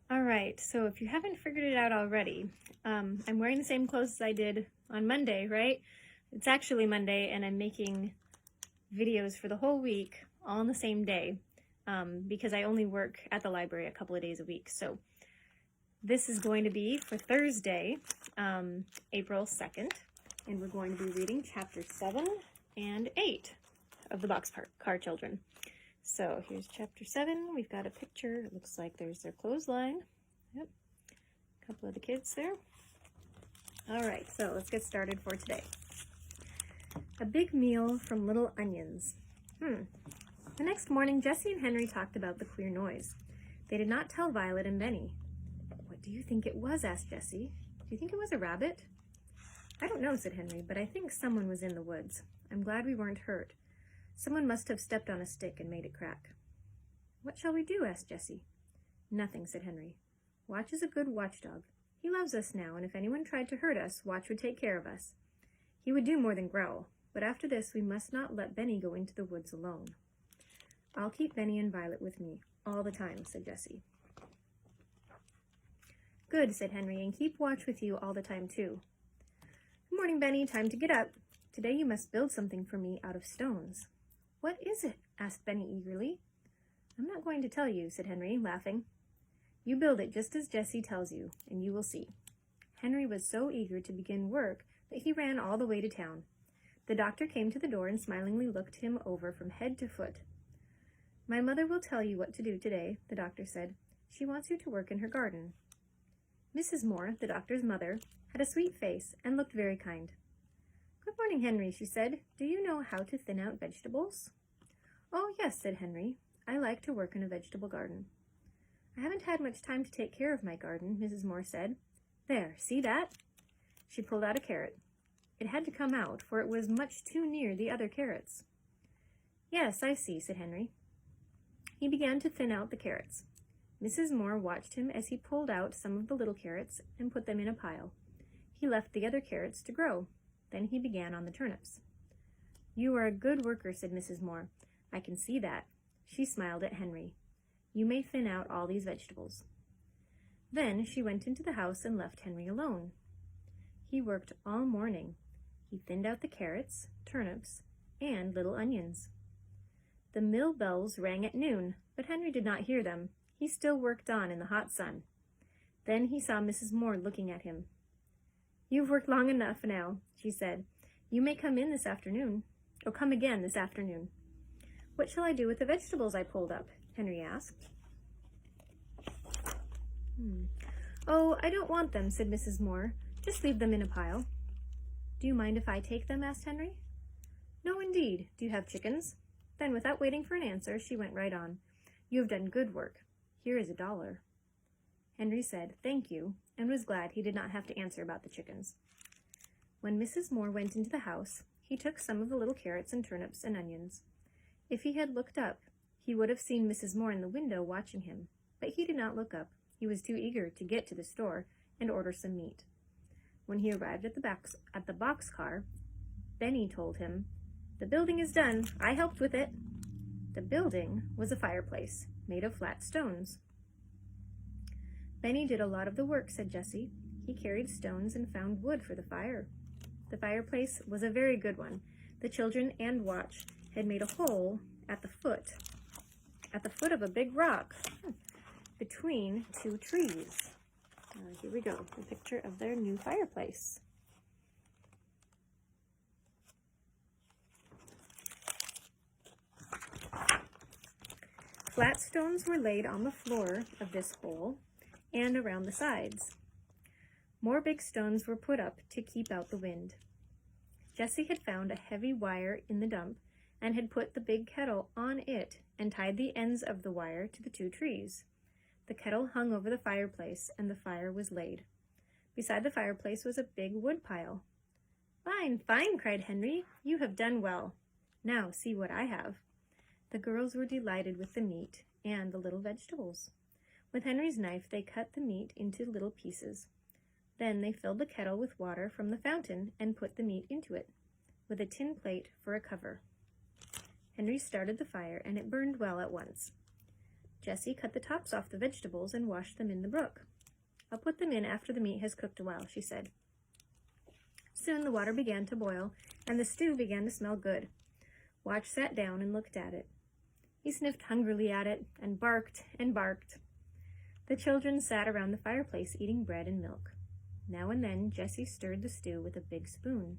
All right, so if you haven't figured it out already, I'm wearing the same clothes as I did on Monday, right? It's actually Monday, and I'm making videos for the whole week, all on the same day, because I only work at the library a couple of days a week. So this is going to be for Thursday, April 2nd, and we're going to be reading chapter 7 and 8 of the Boxcar Children. So here's chapter 7. We've got a picture. It looks like there's their clothesline. Yep, a couple of the kids there. All right, so let's get started for today. A big meal from little onions. The next morning, Jessie and Henry talked about the queer noise. They did not tell Violet and Benny. What do you think it was? Asked Jessie. Do you think it was a rabbit? I don't know, said Henry, but I think someone was in the woods. I'm glad we weren't hurt. Someone must have stepped on a stick and made it crack. What shall we do? Asked Jessie. Nothing, said Henry. Watch is a good watchdog. He loves us now, and if anyone tried to hurt us, Watch would take care of us. He would do more than growl, but after this we must not let Benny go into the woods alone. I'll keep Benny and Violet with me all the time, said Jessie. Good, said Henry, and keep Watch with you all the time, too. Good morning, Benny. Time to get up. Today you must build something for me out of stones. What is it? Asked Benny eagerly. I'm not going to tell you, said Henry, laughing. You build it just as Jessie tells you, and you will see. Henry was so eager to begin work that he ran all the way to town. The doctor came to the door and smilingly looked him over from head to foot. My mother will tell you what to do today, the doctor said. She wants you to work in her garden. Mrs. Moore, the doctor's mother, had a sweet face and looked very kind. Good morning, Henry, she said. Do you know how to thin out vegetables? Oh, yes, said Henry. I like to work in a vegetable garden. I haven't had much time to take care of my garden, Mrs. Moore said. There, see that? She pulled out a carrot. It had to come out, for it was much too near the other carrots. Yes, I see, said Henry. He began to thin out the carrots. Mrs. Moore watched him as he pulled out some of the little carrots and put them in a pile. He left the other carrots to grow. Then he began on the turnips. You are a good worker, said Mrs. Moore. I can see that. She smiled at Henry. You may thin out all these vegetables. Then she went into the house and left Henry alone. He worked all morning. He thinned out the carrots, turnips, and little onions. The mill bells rang at noon, but Henry did not hear them. He still worked on in the hot sun. Then he saw Mrs. Moore looking at him. You've worked long enough now, she said. You may come in this afternoon. Oh, come again this afternoon. What shall I do with the vegetables I pulled up? Henry asked. Oh, I don't want them, said Mrs. Moore. Just leave them in a pile. Do you mind if I take them? Asked Henry. No, indeed. Do you have chickens? Then, without waiting for an answer, she went right on. You have done good work. Here is $1. Henry said, thank you, and was glad he did not have to answer about the chickens. When Mrs. Moore went into the house, he took some of the little carrots and turnips and onions. If he had looked up, he would have seen Mrs. Moore in the window watching him, but he did not look up. He was too eager to get to the store and order some meat. When he arrived at the boxcar, Benny told him, The building is done. I helped with it. The building was a fireplace made of flat stones. Benny did a lot of the work, said Jessie. He carried stones and found wood for the fire. The fireplace was a very good one. The children and Watch had made a hole at the foot of a big rock between two trees. Here we go, a picture of their new fireplace. Flat stones were laid on the floor of this hole and around the sides. More big stones were put up to keep out the wind. Jessie had found a heavy wire in the dump and had put the big kettle on it and tied the ends of the wire to the two trees. The kettle hung over the fireplace, and the fire was laid. Beside the fireplace was a big wood pile. Fine, fine, cried Henry. You have done well. Now see what I have. The girls were delighted with the meat and the little vegetables. With Henry's knife, they cut the meat into little pieces. Then they filled the kettle with water from the fountain and put the meat into it, with a tin plate for a cover. Henry started the fire, and it burned well at once. Jessie cut the tops off the vegetables and washed them in the brook. I'll put them in after the meat has cooked a while, she said. Soon the water began to boil, and the stew began to smell good. Watch sat down and looked at it. He sniffed hungrily at it, and barked and barked. The children sat around the fireplace eating bread and milk. Now and then Jessie stirred the stew with a big spoon.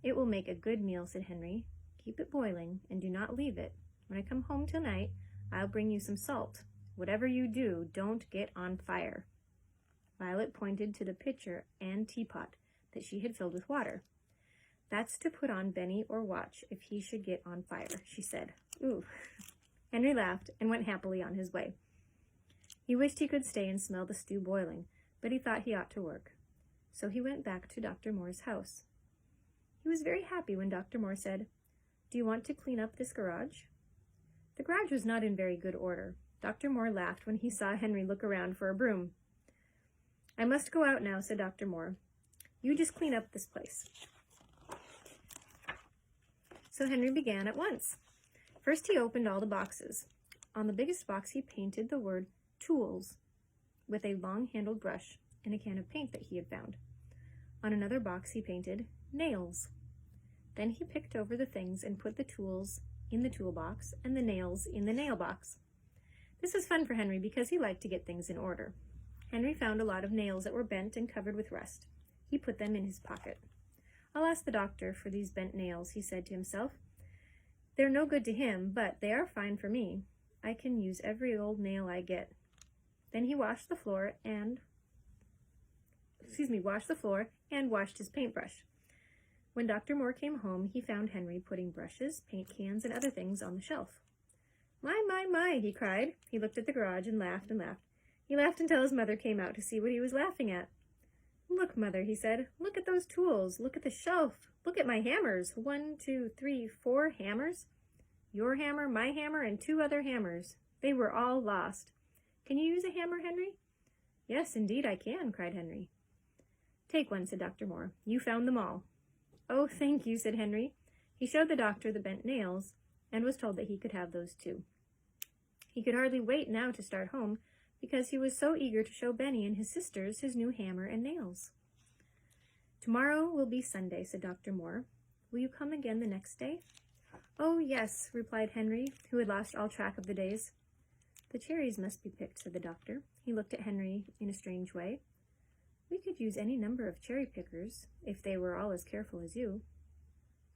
It will make a good meal, said Henry. Keep it boiling, and do not leave it. When I come home tonight, I'll bring you some salt. Whatever you do, don't get on fire. Violet pointed to the pitcher and teapot that she had filled with water. That's to put on Benny or watch if he should get on fire, she said. Ooh. Henry laughed and went happily on his way. He wished he could stay and smell the stew boiling, but he thought he ought to work. So he went back to Dr. Moore's house. He was very happy when Dr. Moore said, Do you want to clean up this garage? The garage was not in very good order. Dr. Moore laughed when he saw Henry look around for a broom. I must go out now, said Dr. Moore. You just clean up this place. So Henry began at once. First he opened all the boxes. On the biggest box he painted the word tools with a long-handled brush and a can of paint that he had found. On another box he painted nails. Then he picked over the things and put the tools in the toolbox and the nails in the nail box. This was fun for Henry because he liked to get things in order. Henry found a lot of nails that were bent and covered with rust. He put them in his pocket. I'll ask the doctor for these bent nails, he said to himself. They're no good to him, but they are fine for me. I can use every old nail I get. Then he washed the floor and washed his paintbrush. When Dr. Moore came home, he found Henry putting brushes, paint cans, and other things on the shelf. My, he cried. He looked at the garage and laughed and laughed. He laughed until his mother came out to see what he was laughing at. Look, Mother, he said. Look at those tools. Look at the shelf. Look at my hammers. 1, 2, 3, 4 hammers. Your hammer, my hammer, and 2 other hammers. They were all lost. Can you use a hammer, Henry? Yes, indeed I can, cried Henry. Take one, said Dr. Moore. You found them all. Oh, thank you, said Henry. He showed the doctor the bent nails and was told that he could have those too. He could hardly wait now to start home because he was so eager to show Benny and his sisters his new hammer and nails. Tomorrow will be Sunday, said Dr. Moore. Will you come again the next day? Oh, yes, replied Henry, who had lost all track of the days. The cherries must be picked, said the doctor. He looked at Henry in a strange way. We could use any number of cherry pickers, if they were all as careful as you.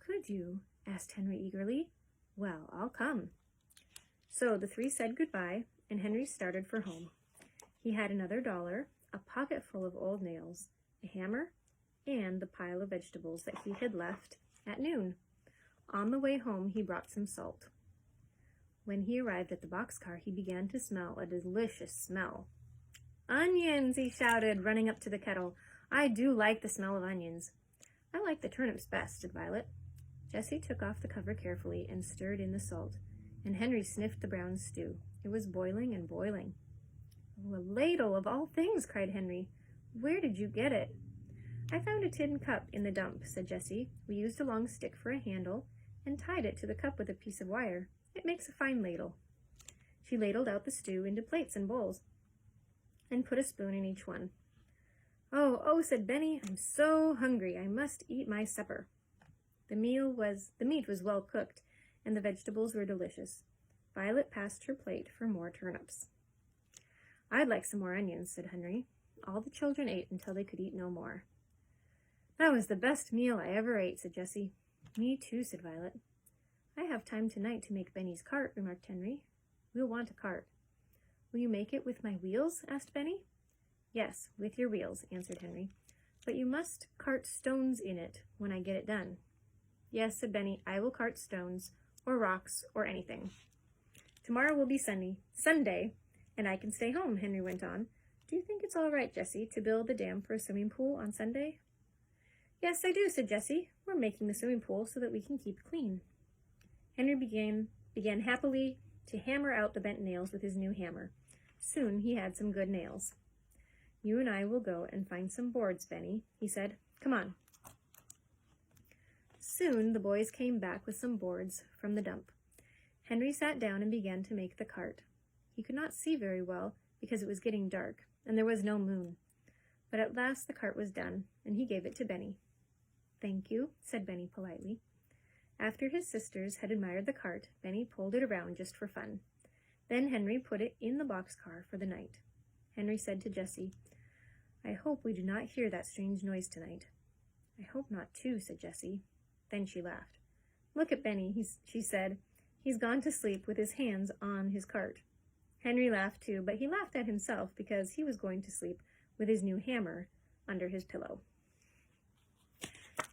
Could you? Asked Henry eagerly. Well, I'll come. So the 3 said goodbye, and Henry started for home. He had another $1, a pocket full of old nails, a hammer, and the pile of vegetables that he had left at noon. On the way home, he brought some salt. When he arrived at the boxcar, he began to smell a delicious smell. Onions, he shouted, running up to the kettle. I do like the smell of onions. I like the turnips best, said Violet. Jessie took off the cover carefully and stirred in the salt, and Henry sniffed the brown stew. It was boiling and boiling. Oh, a ladle of all things, cried Henry. Where did you get it? I found a tin cup in the dump, said Jessie. We used a long stick for a handle and tied it to the cup with a piece of wire. It makes a fine ladle. She ladled out the stew into plates and bowls and put a spoon in each one. Oh, said Benny, I'm so hungry. I must eat my supper. The meat was well cooked, and the vegetables were delicious. Violet passed her plate for more turnips. I'd like some more onions, said Henry. All the children ate until they could eat no more. That was the best meal I ever ate, said Jessie. Me too, said Violet. I have time tonight to make Benny's cart, remarked Henry. We'll want a cart. Will you make it with my wheels? Asked Benny. Yes, with your wheels, answered Henry. But you must cart stones in it when I get it done. Yes, said Benny, I will cart stones, or rocks, or anything. Tomorrow will be Sunday, and I can stay home, Henry went on. Do you think it's all right, Jessie, to build the dam for a swimming pool on Sunday? Yes, I do, said Jessie. We're making the swimming pool so that we can keep clean. Henry began happily to hammer out the bent nails with his new hammer. Soon he had some good nails. You and I will go and find some boards, Benny, he said. Come on. Soon the boys came back with some boards from the dump. Henry sat down and began to make the cart. He could not see very well because it was getting dark, and there was no moon. But at last the cart was done, and he gave it to Benny. "Thank you," said Benny politely. After his sisters had admired the cart, Benny pulled it around just for fun. Then Henry put it in the boxcar for the night. Henry said to Jessie, "I hope we do not hear that strange noise tonight." "I hope not too," said Jessie. Then she laughed. "Look at Benny," she said. "He's gone to sleep with his hands on his cart." Henry laughed too, but he laughed at himself because he was going to sleep with his new hammer under his pillow.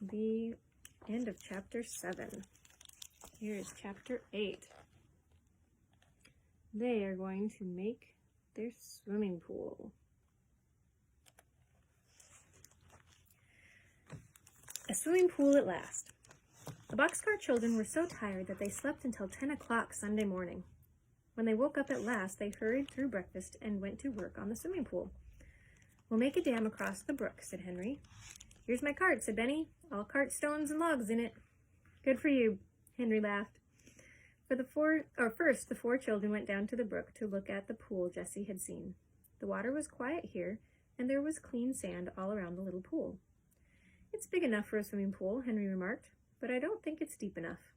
The end of chapter 7. Here is chapter 8. They are going to make their swimming pool. A swimming pool at last. The Boxcar children were so tired that they slept until 10 o'clock Sunday morning. When they woke up at last, they hurried through breakfast and went to work on the swimming pool. "We'll make a dam across the brook," said Henry. "Here's my cart," said Benny. "All cart stones and logs in it." "Good for you," Henry laughed. First, the four children went down to the brook to look at the pool Jessie had seen. The water was quiet here, and there was clean sand all around the little pool. "It's big enough for a swimming pool," Henry remarked, "but I don't think it's deep enough."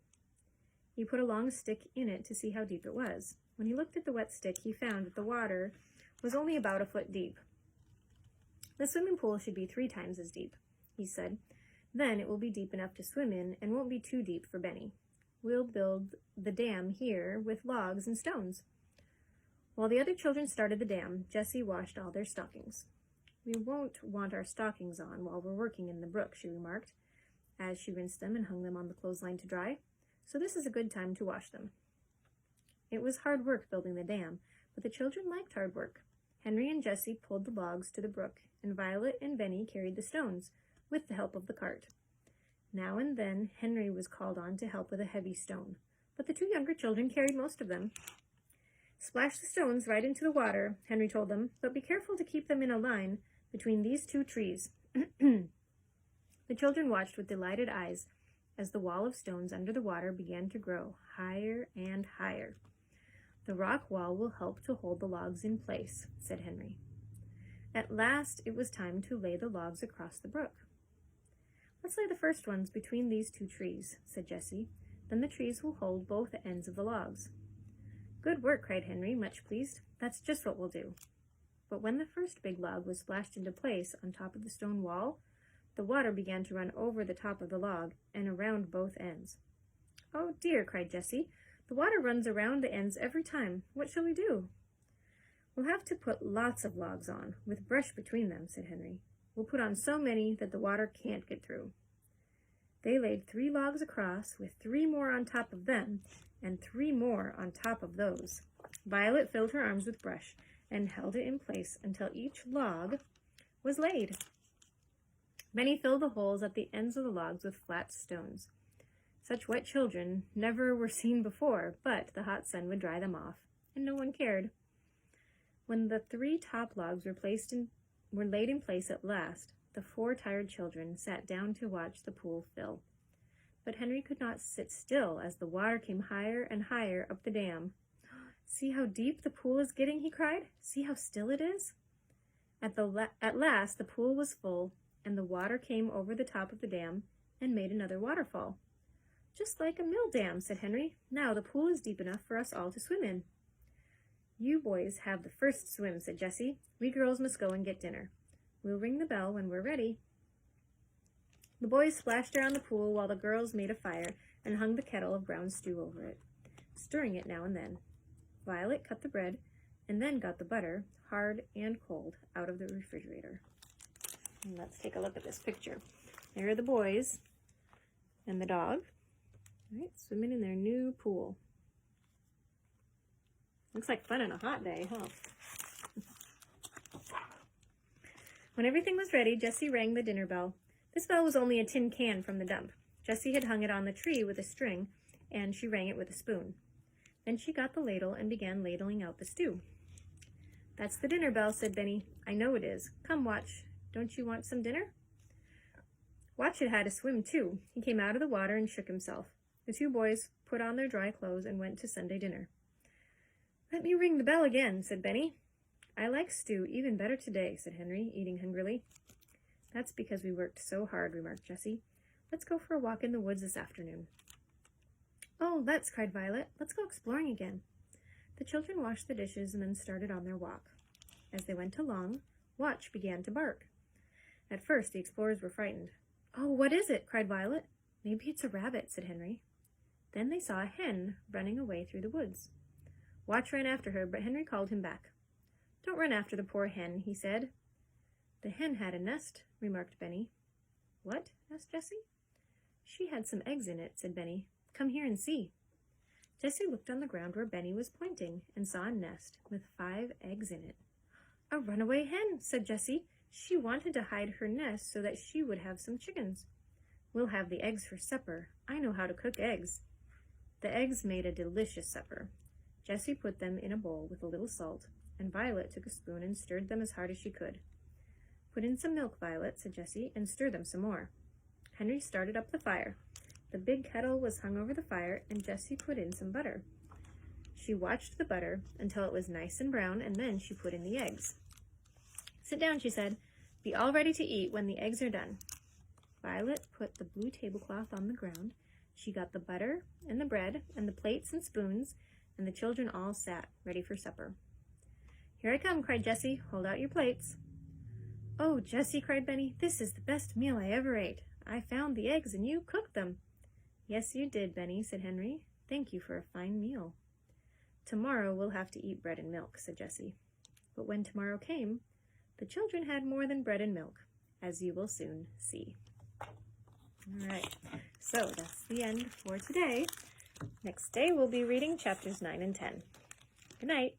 He put a long stick in it to see how deep it was. When he looked at the wet stick, he found that the water was only about a foot deep. "The swimming pool should be 3 times as deep," he said. "Then it will be deep enough to swim in and won't be too deep for Benny. We'll build the dam here with logs and stones." While the other children started the dam, Jessie washed all their stockings. "We won't want our stockings on while we're working in the brook," she remarked, as she rinsed them and hung them on the clothesline to dry. "So this is a good time to wash them." It was hard work building the dam, but the children liked hard work. Henry and Jessie pulled the logs to the brook, and Violet and Benny carried the stones, with the help of the cart. Now and then Henry was called on to help with a heavy stone, but the 2 younger children carried most of them. "Splash the stones right into the water," Henry told them, "but be careful to keep them in a line between these 2 trees. The children watched with delighted eyes as the wall of stones under the water began to grow higher and higher. "The rock wall will help to hold the logs in place," said Henry. At last it was time to lay the logs across the brook. "Let's lay the first ones between these 2 trees," said Jessie. "Then the trees will hold both ends of the logs." "Good work," cried Henry, much pleased. "That's just what we'll do." But when the first big log was splashed into place on top of the stone wall, the water began to run over the top of the log and around both ends. "Oh dear," cried Jessie. "The water runs around the ends every time. What shall we do?" "We'll have to put lots of logs on, with brush between them," said Henry. "We'll put on so many that the water can't get through." They laid 3 logs across, with 3 more on top of them, and 3 more on top of those. Violet filled her arms with brush and held it in place until each log was laid. Benny filled the holes at the ends of the logs with flat stones. Such wet children never were seen before, but the hot sun would dry them off, and no one cared. When the 3 top logs were laid in place at last, the 4 tired children sat down to watch the pool fill. But Henry could not sit still as the water came higher and higher up the dam. "See how deep the pool is getting," he cried. "See how still it is." At last the pool was full, and the water came over the top of the dam and made another waterfall. "Just like a mill dam," said Henry. "Now the pool is deep enough for us all to swim in." "You boys have the first swim," said Jessie. "We girls must go and get dinner. We'll ring the bell when we're ready." The boys splashed around the pool while the girls made a fire and hung the kettle of brown stew over it, stirring it now and then. Violet cut the bread and then got the butter, hard and cold, out of the refrigerator. And let's take a look at this picture. There are the boys and the dog, right, swimming in their new pool. Looks like fun on a hot day, huh? When everything was ready, Jessie rang the dinner bell. This bell was only a tin can from the dump. Jessie had hung it on the tree with a string, and she rang it with a spoon. Then she got the ladle and began ladling out the stew. "That's the dinner bell," said Benny. "I know it is. Come, Watch. Don't you want some dinner?" Watch had had a swim, too. He came out of the water and shook himself. The 2 boys put on their dry clothes and went to Sunday dinner. Let me ring the bell again, said Benny. I like stew even better today, said Henry, eating hungrily. That's because we worked so hard, remarked Jessie. Let's go for a walk in the woods this afternoon. Oh, let's, cried Violet. Let's go exploring again. The children washed the dishes and then started on their walk. As they went along, Watch began to bark. At first, the explorers were frightened. Oh, what is it? Cried Violet. Maybe it's a rabbit, said Henry. Then they saw a hen running away through the woods. Watch ran after her, but Henry called him back. Don't run after the poor hen, he said. The hen had a nest, remarked Benny. What? Asked Jessie. She had some eggs in it, said Benny. Come here and see. Jessie looked on the ground where Benny was pointing and saw a nest with 5 eggs in it. A runaway hen, said Jessie. She wanted to hide her nest so that she would have some chickens. We'll have the eggs for supper. I know how to cook eggs. The eggs made a delicious supper. Jessie put them in a bowl with a little salt, and Violet took a spoon and stirred them as hard as she could. Put in some milk, Violet, said Jessie, and stir them some more. Henry started up the fire. The big kettle was hung over the fire, and Jessie put in some butter. She watched the butter until it was nice and brown, and then she put in the eggs. Sit down, she said. Be all ready to eat when the eggs are done. Violet put the blue tablecloth on the ground. She got the butter and the bread and the plates and spoons, and the children all sat, ready for supper. Here I come, cried Jessie. Hold out your plates. Oh, Jessie, cried Benny, this is the best meal I ever ate. I found the eggs and you cooked them. Yes, you did, Benny, said Henry. Thank you for a fine meal. Tomorrow we'll have to eat bread and milk, said Jessie. But when tomorrow came, the children had more than bread and milk, as you will soon see. All right, so that's the end for today. Next day we'll be reading chapters 9 and 10. Good night.